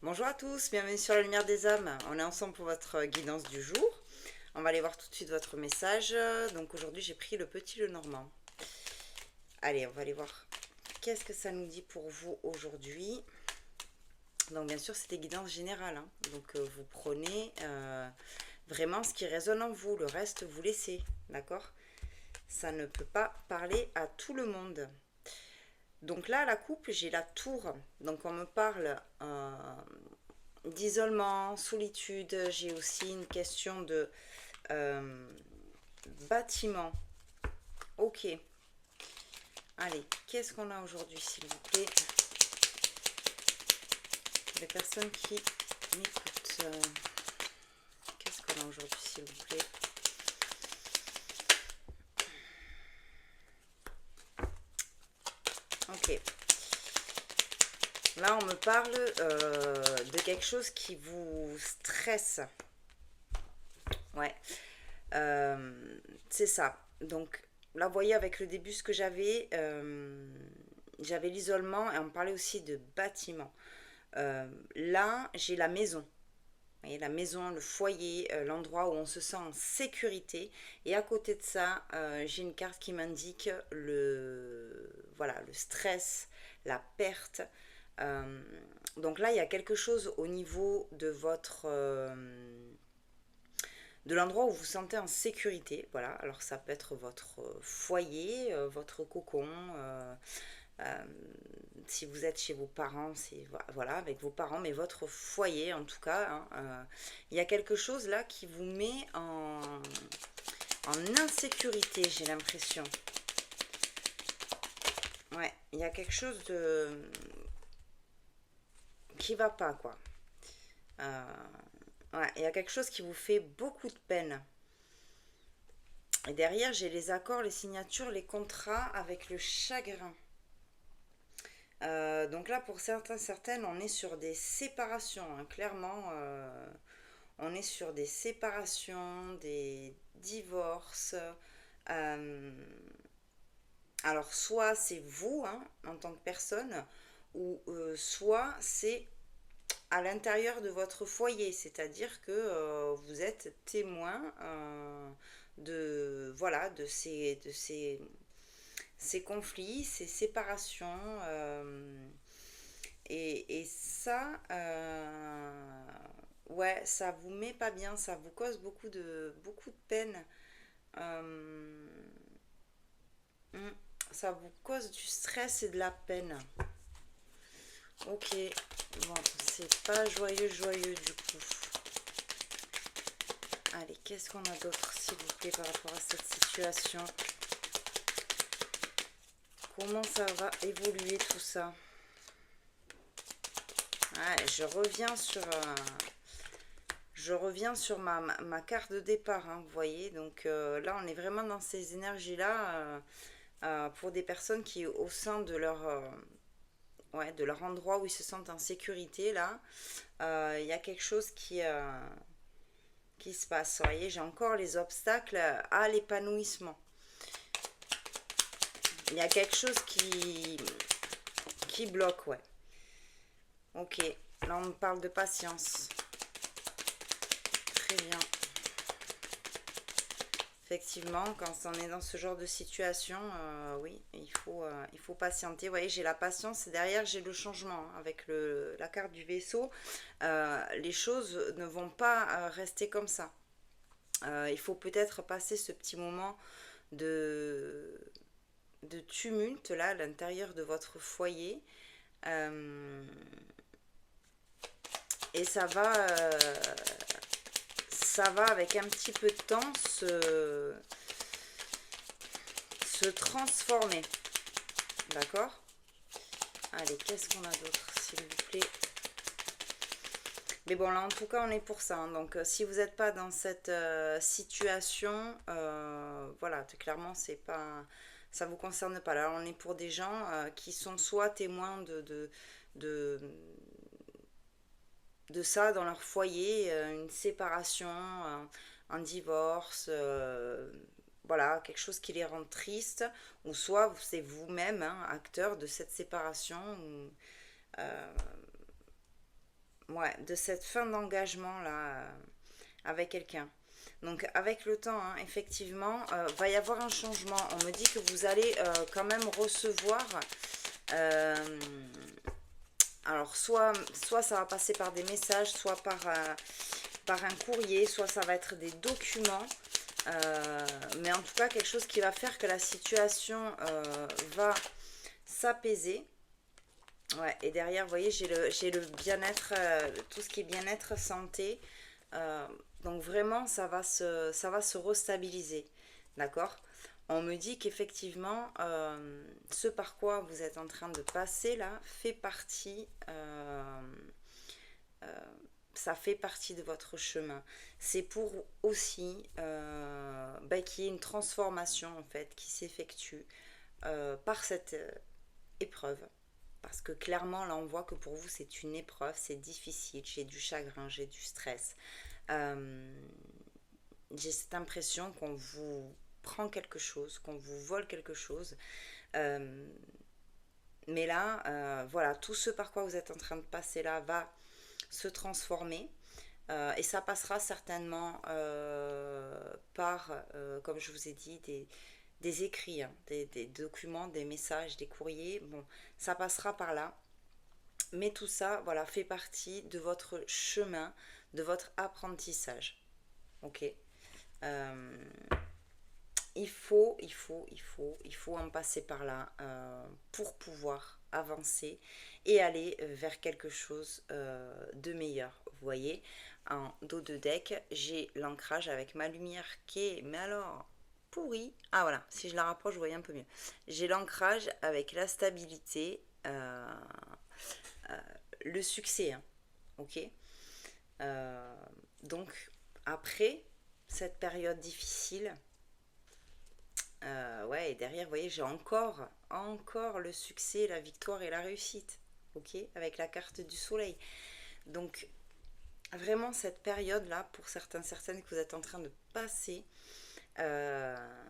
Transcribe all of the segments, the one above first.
Bonjour à tous, bienvenue sur la lumière des âmes. On est ensemble pour votre guidance du jour. On va aller voir tout de suite votre message. Donc aujourd'hui j'ai pris le petit Lenormand. Allez, on va aller voir qu'est-ce que ça nous dit pour vous aujourd'hui. Donc bien sûr c'est des guidances générales, hein. Donc vous prenez vraiment ce qui résonne en vous, le reste vous laissez, d'accord? Ça ne peut pas parler à tout le monde. Donc là, la coupe, j'ai la tour. Donc on me parle d'isolement, solitude. J'ai aussi une question de euh, bâtiment. Ok. Allez, qu'est-ce qu'on a aujourd'hui, s'il vous plaît? Les personnes qui m'écoutent. Qu'est-ce qu'on a aujourd'hui, s'il vous plaît? Ok. Là, on me parle de quelque chose qui vous stresse. Ouais. C'est ça. Donc, là, vous voyez, avec le début, ce que j'avais l'isolement et on me parlait aussi de bâtiment. Là, j'ai la maison. Vous voyez, la maison, le foyer, l'endroit où on se sent en sécurité. Et à côté de ça, j'ai une carte qui m'indique voilà, le stress, la perte. Euh, donc là, il y a quelque chose au niveau de l'endroit où vous vous sentez en sécurité. Voilà, alors ça peut être votre foyer, votre cocon. Euh, Si vous êtes chez vos parents, c'est voilà, avec vos parents, mais votre foyer en tout cas, hein, il y a quelque chose là qui vous met en insécurité, j'ai l'impression. Ouais, il y a quelque chose de qui va pas, quoi. Euh, ouais, il y a quelque chose qui vous fait beaucoup de peine. Et derrière, j'ai les accords, les signatures, les contrats avec le chagrin. Donc là, pour certains, certaines, on est sur des séparations, hein. Clairement, on est sur des séparations, des divorces. Euh, alors, soit c'est vous, hein, en tant que personne, ou soit c'est à l'intérieur de votre foyer, c'est-à-dire que vous êtes témoin de, voilà, ces conflits, ces séparations. Et ça, ouais, ça vous met pas bien, ça vous cause beaucoup de peine. Euh, hmm, Ça vous cause du stress et de la peine. Ok, bon, c'est pas joyeux, joyeux du coup. Allez, qu'est-ce qu'on a d'autre, s'il vous plaît, par rapport à cette situation? Comment ça va évoluer tout ça? Ouais, je reviens sur ma carte de départ, hein, vous voyez. Donc là, on est vraiment dans ces énergies-là pour des personnes qui, au sein de ouais, de leur endroit où ils se sentent en sécurité, là, il y a quelque chose qui se passe. Vous voyez, j'ai encore les obstacles à l'épanouissement. Il y a quelque chose qui bloque, ouais. Ok, là, on me parle de patience. Très bien. Effectivement, quand on est dans ce genre de situation, oui, il faut patienter. Vous voyez, j'ai la patience et derrière, j'ai le changement, hein. Avec la carte du vaisseau, les choses ne vont pas rester comme ça. Il faut peut-être passer ce petit moment de, de tumulte là à l'intérieur de votre foyer. Euh, et ça va avec un petit peu de temps se transformer. D'accord? Allez, qu'est-ce qu'on a d'autre, s'il vous plaît? Mais bon, là, en tout cas, on est pour ça, hein. Donc, si vous n'êtes pas dans cette situation, voilà, clairement, c'est pas, ça vous concerne pas. Là, on est pour des gens qui sont soit témoins de, de ça dans leur foyer, une séparation, un divorce, voilà, quelque chose qui les rend tristes, ou soit c'est vous-même, hein, acteur de cette séparation, ou, euh, ouais, de cette fin d'engagement là avec quelqu'un. Donc avec le temps, hein, effectivement, va y avoir un changement. On me dit que vous allez quand même recevoir, euh, alors soit ça va passer par des messages, soit par un courrier, soit ça va être des documents. Mais en tout cas, quelque chose qui va faire que la situation va s'apaiser. Ouais, et derrière, vous voyez, j'ai le bien-être, tout ce qui est bien-être, santé. Euh, donc vraiment, ça va se restabiliser. D'accord? On me dit qu'effectivement, ce par quoi vous êtes en train de passer là fait partie, ça fait partie de votre chemin. C'est pour aussi qu'il y ait une transformation en fait qui s'effectue par cette épreuve. Parce que clairement, là, on voit que pour vous, c'est une épreuve, c'est difficile, j'ai du chagrin, j'ai du stress. Euh, j'ai cette impression qu'on vous prend quelque chose, qu'on vous vole quelque chose. Euh, mais là, voilà, tout ce par quoi vous êtes en train de passer là va se transformer. Et ça passera certainement par, comme je vous ai dit, des écrits, hein, des documents, des messages, des courriers. Bon, ça passera par là. Mais tout ça, voilà, fait partie de votre chemin, de votre apprentissage. Ok. Euh, il faut en passer par là pour pouvoir avancer et aller vers quelque chose de meilleur. Vous voyez, en dos de deck, j'ai l'ancrage avec ma lumière qui est, mais alors, pourrie. Ah voilà, si je la rapproche, vous voyez un peu mieux. J'ai l'ancrage avec la stabilité, le succès, hein, ok. Euh, donc, après cette période difficile, ouais, et derrière, vous voyez, j'ai encore le succès, la victoire et la réussite, ok, avec la carte du soleil. Donc, vraiment, cette période-là, pour certaines que vous êtes en train de passer, euh,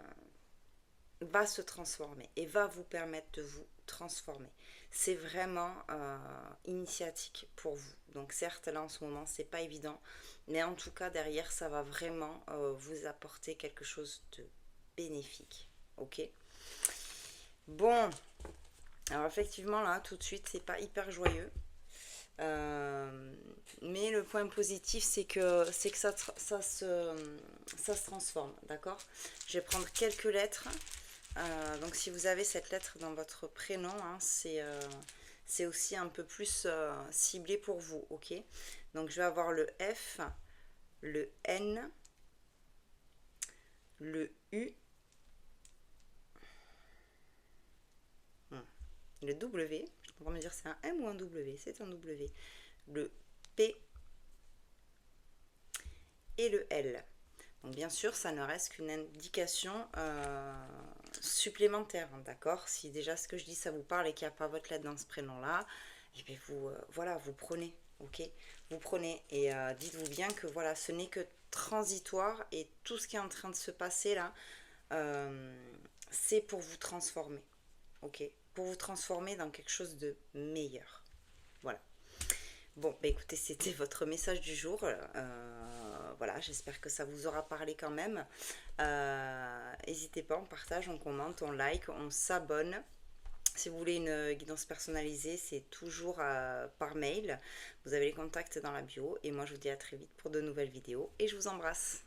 va se transformer et va vous permettre de vous transformer. C'est vraiment initiatique pour vous. Donc certes, là en ce moment, c'est pas évident, mais en tout cas, derrière, ça va vraiment vous apporter quelque chose de bénéfique. Ok. Bon, alors effectivement, là, tout de suite, c'est pas hyper joyeux. Mais le point positif, c'est que ça se transforme, d'accord. Je vais prendre quelques lettres. Donc si vous avez cette lettre dans votre prénom, hein, c'est aussi un peu plus ciblé pour vous, ok. Donc je vais avoir le F, le N, le U, le W. Je peux pas me dire c'est un M ou un W, c'est un W. Le P et le L. Donc bien sûr, ça ne reste qu'une indication supplémentaire, hein, d'accord. Si déjà ce que je dis ça vous parle et qu'il n'y a pas votre lettre dans ce prénom-là, et bien vous, voilà, vous prenez, ok. Vous prenez et dites-vous bien que voilà, ce n'est que transitoire et tout ce qui est en train de se passer là, c'est pour vous transformer, ok. Pour vous transformer dans quelque chose de meilleur. Voilà. Bon, bah écoutez, c'était votre message du jour. Voilà, j'espère que ça vous aura parlé quand même. N'hésitez pas, on partage, on commente, on like, on s'abonne. Si vous voulez une guidance personnalisée, c'est toujours par mail. Vous avez les contacts dans la bio. Et moi, je vous dis à très vite pour de nouvelles vidéos. Et je vous embrasse.